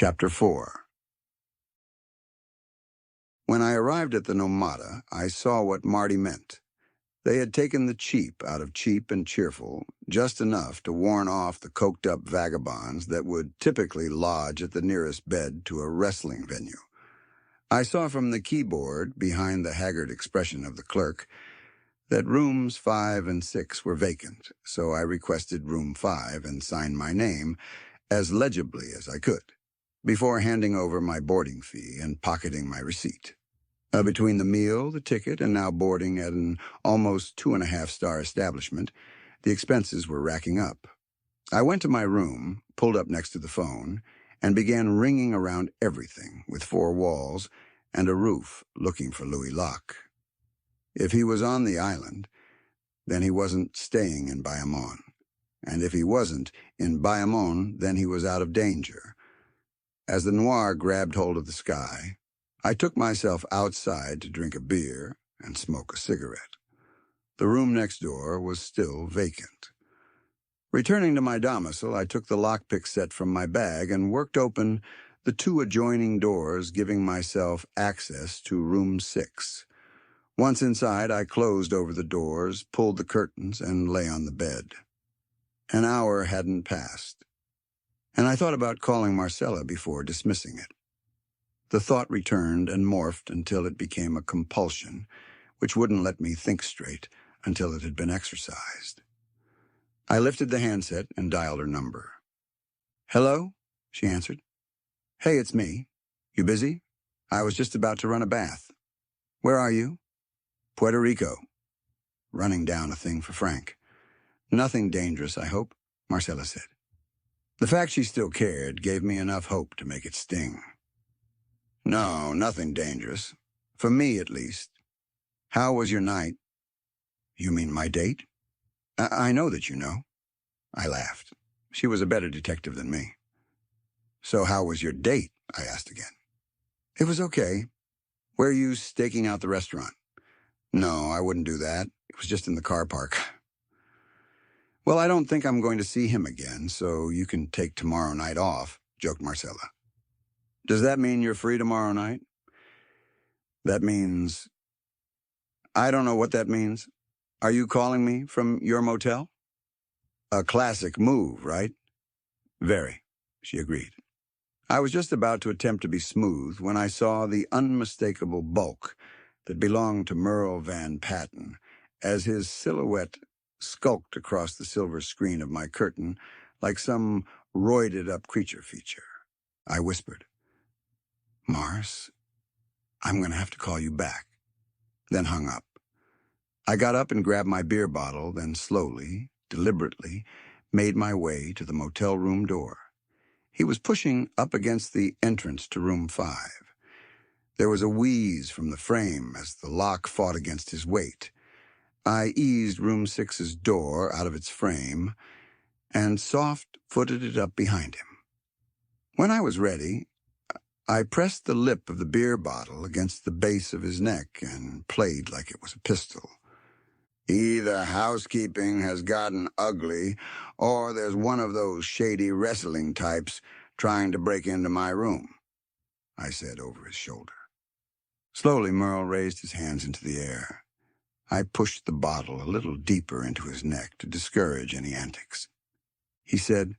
Chapter 4. When I arrived at the Nomada, I saw what Marty meant. They had taken the cheap out of cheap and cheerful, just enough to warn off the coked-up vagabonds that would typically lodge at the nearest bed to a wrestling venue. I saw from the keyboard, behind the haggard expression of the clerk, that rooms 5 and 6 were vacant, so I requested room 5 and signed my name as legibly as I could, before handing over my boarding fee and pocketing my receipt. Between the meal, the ticket, and now boarding at an almost 2.5-star establishment, the expenses were racking up. I went to my room, pulled up next to the phone, and began ringing around everything with 4 walls and a roof looking for Louis Locke. If he was on the island, then he wasn't staying in Bayamon. And if he wasn't in Bayamon, then he was out of danger. As the noir grabbed hold of the sky, I took myself outside to drink a beer and smoke a cigarette. The room next door was still vacant. Returning to my domicile, I took the lockpick set from my bag and worked open the 2 adjoining doors, giving myself access to room 6. Once inside, I closed over the doors, pulled the curtains, and lay on the bed. An hour hadn't passed, and I thought about calling Marcella before dismissing it. The thought returned and morphed until it became a compulsion, which wouldn't let me think straight until it had been exercised. I lifted the handset and dialed her number. "Hello?" she answered. "Hey, it's me. You busy? I was just about to run a bath." "Where are you?" "Puerto Rico." Running down a thing for Frank. "Nothing dangerous, I hope," Marcella said. The fact she still cared gave me enough hope to make it sting. "No, nothing dangerous. For me, at least. How was your night?" "You mean my date?" I know that you know." I laughed. She was a better detective than me. "So how was your date?" I asked again. "It was okay. Where are you staking out the restaurant?" "No, I wouldn't do that. It was just in the car park." "Well, I don't think I'm going to see him again, so you can take tomorrow night off," joked Marcella. "Does that mean you're free tomorrow night?" "That means... I don't know what that means. Are you calling me from your motel?" "A classic move, right?" "Very," she agreed. I was just about to attempt to be smooth when I saw the unmistakable bulk that belonged to Merle Van Patten as his silhouette skulked across the silver screen of my curtain like some roided-up creature feature. I whispered, "Mars, I'm going to have to call you back," then hung up. I got up and grabbed my beer bottle, then slowly, deliberately, made my way to the motel room door. He was pushing up against the entrance to room 5. There was a wheeze from the frame as the lock fought against his weight. I eased room 6's door out of its frame and soft-footed it up behind him. When I was ready, I pressed the lip of the beer bottle against the base of his neck and played like it was a pistol. "Either housekeeping has gotten ugly, or there's one of those shady wrestling types trying to break into my room," I said over his shoulder. Slowly, Merle raised his hands into the air. I pushed the bottle a little deeper into his neck to discourage any antics. He said,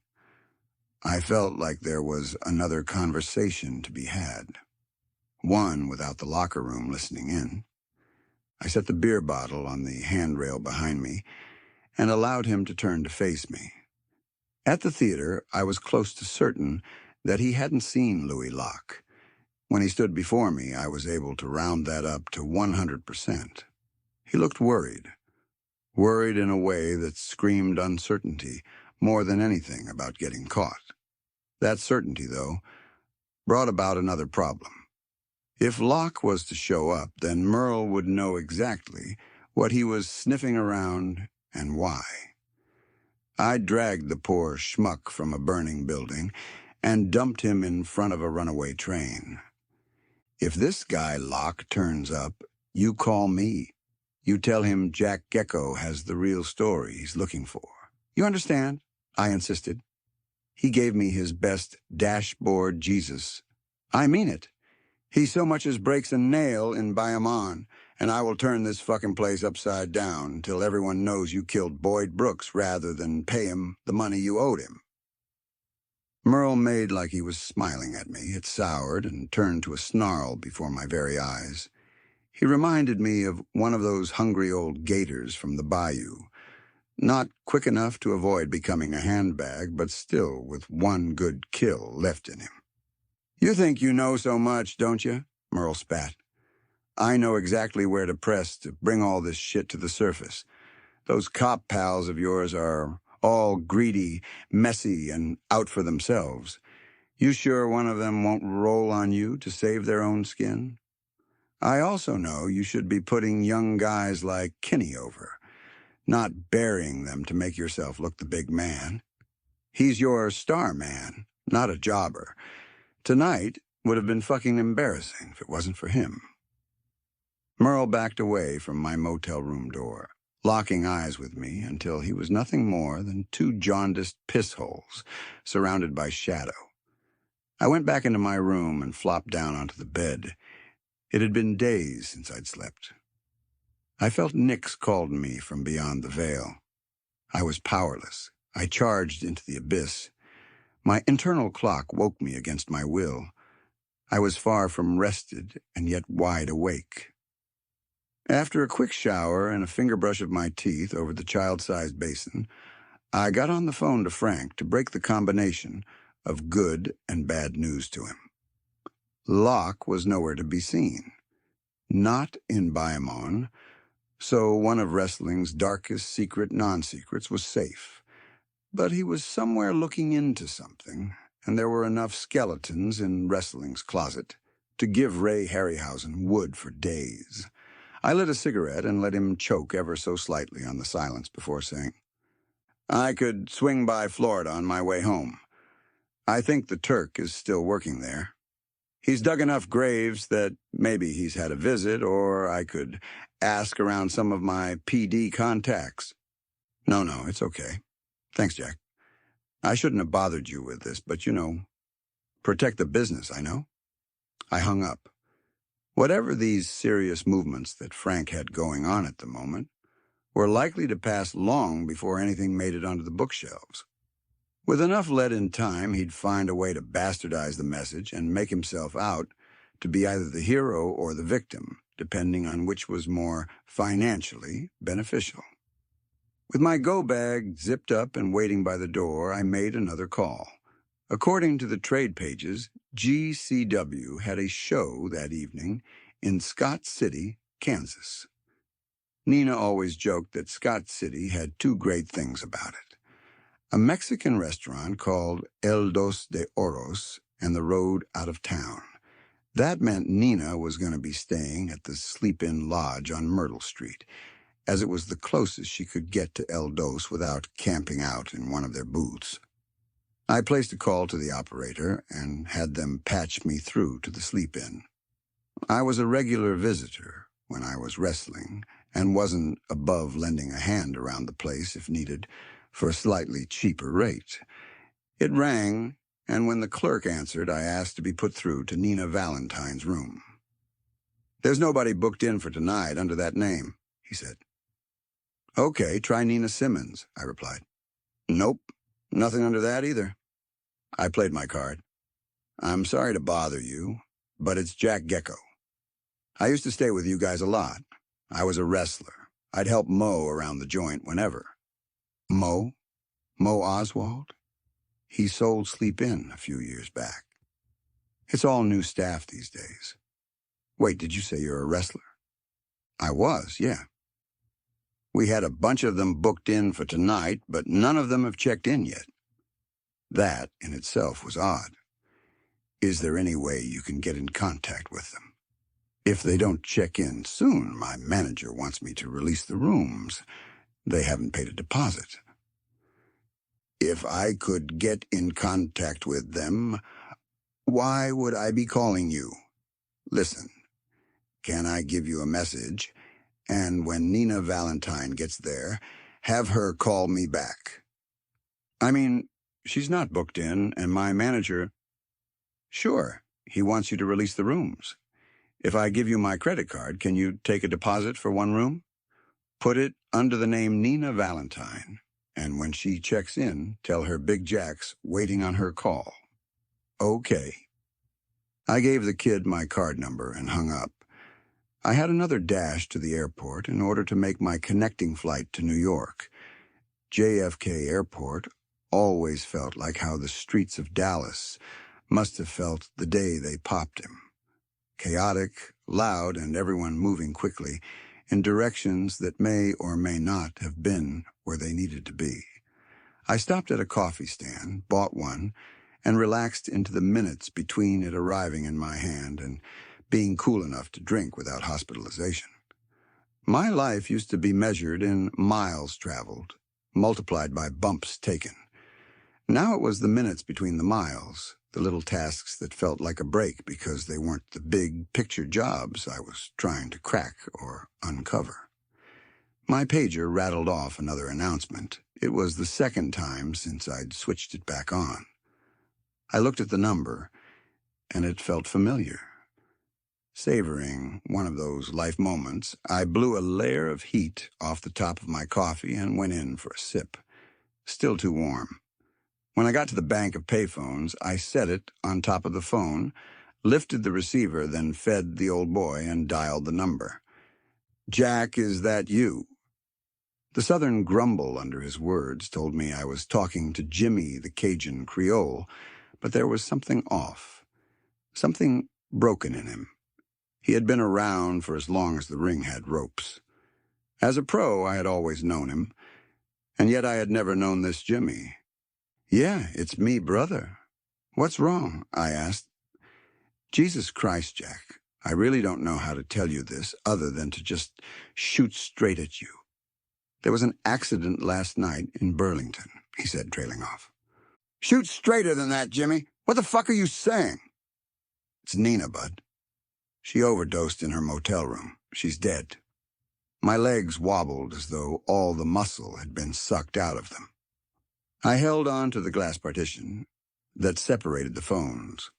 "I felt like there was another conversation to be had. One without the locker room listening in." I set the beer bottle on the handrail behind me and allowed him to turn to face me. At the theater, I was close to certain that he hadn't seen Louis Locke. When he stood before me, I was able to round that up to 100%. He looked worried in a way that screamed uncertainty more than anything about getting caught. That certainty, though, brought about another problem. If Locke was to show up, then Merle would know exactly what he was sniffing around and why. I dragged the poor schmuck from a burning building and dumped him in front of a runaway train. If this guy Locke turns up, you call me. You tell him Jack Gecko has the real story he's looking for. You understand? I insisted. He gave me his best dashboard Jesus. I mean it. He so much as breaks a nail in Bayamon, and I will turn this fucking place upside down until everyone knows you killed Boyd Brooks rather than pay him the money you owed him. Merle made like he was smiling at me. It soured and turned to a snarl before my very eyes. He reminded me of one of those hungry old gators from the bayou, not quick enough to avoid becoming a handbag, but still with one good kill left in him. You think you know so much, don't you? Merle spat. I know exactly where to press to bring all this shit to the surface. Those cop pals of yours are all greedy, messy, and out for themselves. You sure one of them won't roll on you to save their own skin? I also know you should be putting young guys like Kinney over, not burying them to make yourself look the big man. He's your star man, not a jobber. Tonight would have been fucking embarrassing if it wasn't for him. Merle backed away from my motel room door, locking eyes with me until he was nothing more than two jaundiced piss holes surrounded by shadow. I went back into my room and flopped down onto the bed. It had been days since I'd slept. I felt Nyx called me from beyond the veil. I was powerless. I charged into the abyss. My internal clock woke me against my will. I was far from rested and yet wide awake. After a quick shower and a finger brush of my teeth over the child-sized basin, I got on the phone to Frank to break the combination of good and bad news to him. Locke was nowhere to be seen. Not in Bayamon, so one of wrestling's darkest secret non-secrets was safe. But he was somewhere looking into something, and there were enough skeletons in wrestling's closet to give Ray Harryhausen wood for days. I lit a cigarette and let him choke ever so slightly on the silence before saying, I could swing by Florida on my way home. I think the Turk is still working there. He's dug enough graves that maybe he's had a visit, or I could ask around some of my PD contacts. No, it's okay. Thanks, Jack. I shouldn't have bothered you with this, but protect the business, I know. I hung up. Whatever these serious movements that Frank had going on at the moment were likely to pass long before anything made it onto the bookshelves. With enough let-in time, he'd find a way to bastardize the message and make himself out to be either the hero or the victim, depending on which was more financially beneficial. With my go-bag zipped up and waiting by the door, I made another call. According to the trade pages, GCW had a show that evening in Scott City, Kansas. Nina always joked that Scott City had two great things about it: a Mexican restaurant called El Dos de Oros and the road out of town. That meant Nina was going to be staying at the Sleep-In Lodge on Myrtle Street, as it was the closest she could get to El Dos without camping out in one of their booths. I placed a call to the operator and had them patch me through to the sleep-in. I was a regular visitor when I was wrestling and wasn't above lending a hand around the place if needed for a slightly cheaper rate. It rang, and when the clerk answered, I asked to be put through to Nina Valentine's room. There's nobody booked in for tonight under that name, he said. Okay, try Nina Simmons, I replied. Nope, nothing under that either. I played my card. I'm sorry to bother you, but it's Jack Gecko. I used to stay with you guys a lot. I was a wrestler. I'd help Mo around the joint whenever. Mo? Mo Oswald? He sold Sleep-In a few years back. It's all new staff these days. Wait, did you say you're a wrestler? I was, yeah. We had a bunch of them booked in for tonight, but none of them have checked in yet. That in itself was odd. Is there any way you can get in contact with them? If they don't check in soon, my manager wants me to release the rooms. They haven't paid a deposit. If I could get in contact with them, why would I be calling you? Listen, can I give you a message? And when Nina Valentine gets there, have her call me back. I mean, She's not booked in, and my manager... Sure, he wants you to release the rooms. If I give you my credit card, can you take a deposit for one room? Put it under the name Nina Valentine, and when she checks in, tell her Big Jack's waiting on her call. Okay. I gave the kid my card number and hung up. I had another dash to the airport in order to make my connecting flight to New York. JFK Airport always felt like how the streets of Dallas must have felt the day they popped him. Chaotic, loud, and everyone moving quickly in directions that may or may not have been where they needed to be. I stopped at a coffee stand, bought one, and relaxed into the minutes between it arriving in my hand and being cool enough to drink without hospitalization. My life used to be measured in miles traveled, multiplied by bumps taken. Now it was the minutes between the miles, the little tasks that felt like a break because they weren't the big picture jobs I was trying to crack or uncover. My pager rattled off another announcement. It was the second time since I'd switched it back on. I looked at the number, and it felt familiar. Savoring one of those life moments, I blew a layer of heat off the top of my coffee and went in for a sip. Still too warm. When I got to the bank of payphones, I set it on top of the phone, lifted the receiver, then fed the old boy and dialed the number. "Jack, is that you?" The southern grumble under his words told me I was talking to Jimmy the Cajun Creole, but there was something off, something broken in him. He had been around for as long as the ring had ropes. As a pro, I had always known him, and yet I had never known this Jimmy. "Yeah, it's me, brother. What's wrong?" I asked. "Jesus Christ, Jack, I really don't know how to tell you this other than to just shoot straight at you. There was an accident last night in Burlington," he said, trailing off. "Shoot straighter than that, Jimmy. What the fuck are you saying?" "It's Nina, bud. She overdosed in her motel room. She's dead." My legs wobbled as though all the muscle had been sucked out of them. I held on to the glass partition that separated the phones.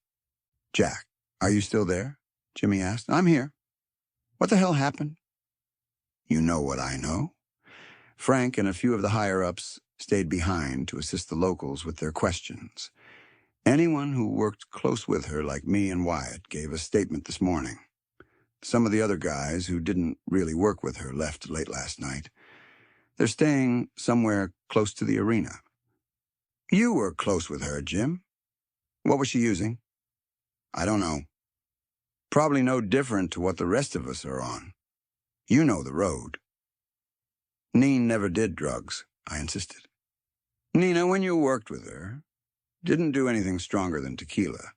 "Jack, are you still there?" Jimmy asked. "I'm here." "What the hell happened?" "You know what I know." Frank and a few of the higher-ups stayed behind to assist the locals with their questions. Anyone who worked close with her, like me and Wyatt, gave a statement this morning. Some of the other guys who didn't really work with her left late last night. They're staying somewhere close to the arena. "You were close with her, Jim. What was she using?" "I don't know. Probably no different to what the rest of us are on. You know the road." "Neen never did drugs," I insisted. "Nina, when you worked with her, didn't do anything stronger than tequila.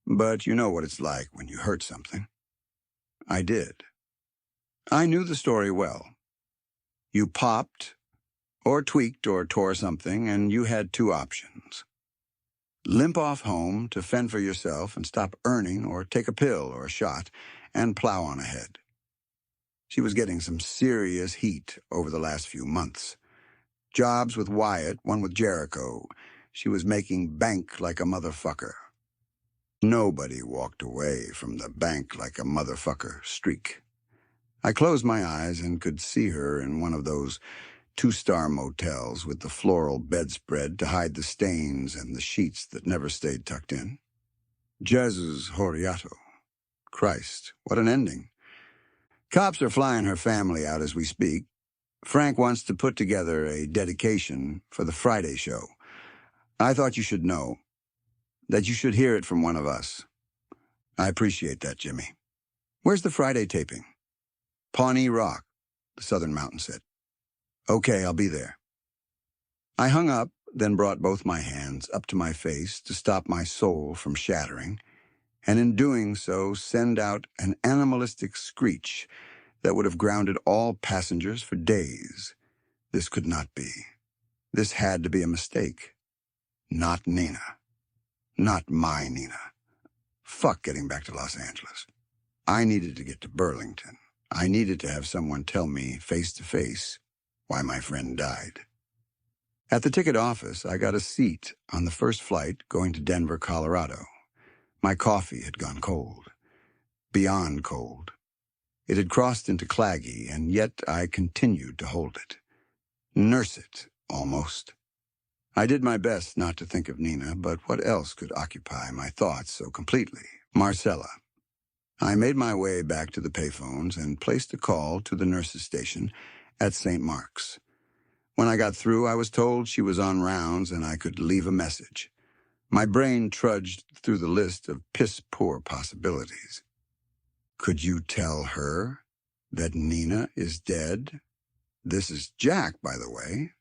But you know what it's like when you hurt something." I did. I knew the story well. You popped, or tweaked, or tore something, and you had two options. Limp off home to fend for yourself and stop earning, or take a pill or a shot and plow on ahead. She was getting some serious heat over the last few months. Jobs with Wyatt, one with Jericho. She was making bank like a motherfucker. Nobody walked away from the bank like a motherfucker streak. I closed my eyes and could see her in one of those two-star motels with the floral bedspread to hide the stains and the sheets that never stayed tucked in. Jesus Horiato. Christ, what an ending. Cops are flying her family out as we speak. Frank wants to put together a dedication for the Friday show. I thought you should know, that you should hear it from one of us. I appreciate that, Jimmy. Where's the Friday taping? Pawnee Rock, the Southern Mountain said. Okay, I'll be there. I hung up, then brought both my hands up to my face to stop my soul from shattering, and in doing so send out an animalistic screech that would have grounded all passengers for days. This could not be. This had to be a mistake. Not Nina. Not my Nina. Fuck getting back to Los Angeles. I needed to get to Burlington. I needed to have someone tell me face to face why my friend died. At the ticket office, I got a seat on the first flight going to Denver, Colorado. My coffee had gone cold. Beyond cold. It had crossed into claggy, and yet I continued to hold it. Nurse it, almost. I did my best not to think of Nina, but what else could occupy my thoughts so completely? Marcella. I made my way back to the payphones and placed a call to the nurse's station at St. Mark's. When I got through, I was told she was on rounds and I could leave a message. My brain trudged through the list of piss-poor possibilities. Could you tell her that Nina is dead? This is Jack, by the way.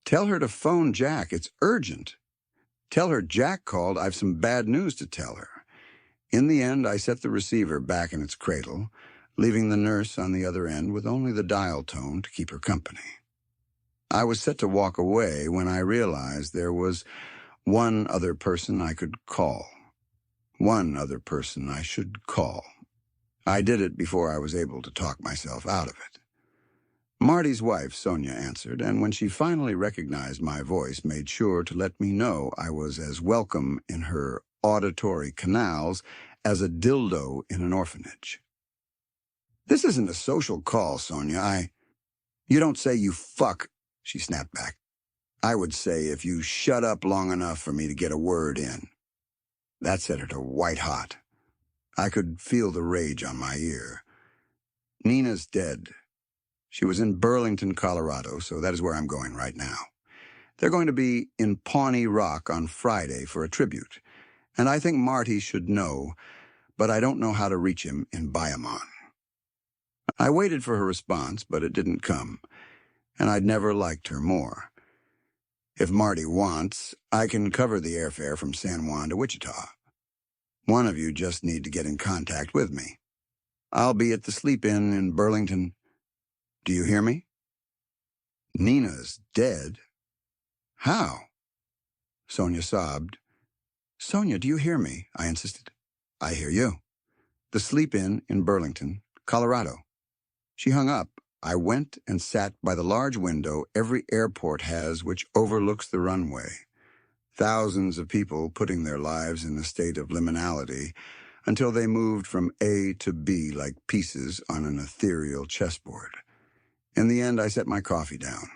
Tell her to phone Jack. It's urgent. Tell her Jack called. I've some bad news to tell her. In the end, I set the receiver back in its cradle, leaving the nurse on the other end with only the dial tone to keep her company. I was set to walk away when I realized there was one other person I could call. One other person I should call. I did it before I was able to talk myself out of it. Marty's wife, Sonia, answered, and when she finally recognized my voice, made sure to let me know I was as welcome in her auditory canals as a dildo in an orphanage. This isn't a social call, Sonia. You don't say you fuck, she snapped back. I would say if you shut up long enough for me to get a word in. That set her to white hot. I could feel the rage on my ear. Nina's dead. She was in Burlington, Colorado, so that is where I'm going right now. They're going to be in Pawnee Rock on Friday for a tribute, and I think Marty should know, but I don't know how to reach him in Bayamon. I waited for her response, but it didn't come, and I'd never liked her more. If Marty wants, I can cover the airfare from San Juan to Wichita. One of you just need to get in contact with me. I'll be at the sleep-in in Burlington. Do you hear me? Nina's dead? How? Sonia sobbed. Sonia, do you hear me? I insisted. I hear you. The sleep-in Burlington, Colorado. She hung up. I went and sat by the large window every airport has which overlooks the runway. Thousands of people putting their lives in a state of liminality until they moved from A to B like pieces on an ethereal chessboard. In the end, I set my coffee down.